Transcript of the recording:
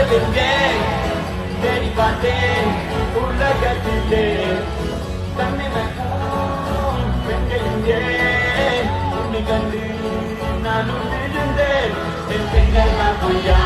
தெரிஞ்சேன் தேடி பார்த்தேன் உலகத்திலே தன்னை பெண்களிங்கே உன்னை கண்டு நான் இருந்தேன் என் பெண்கள் நான் பொய்யா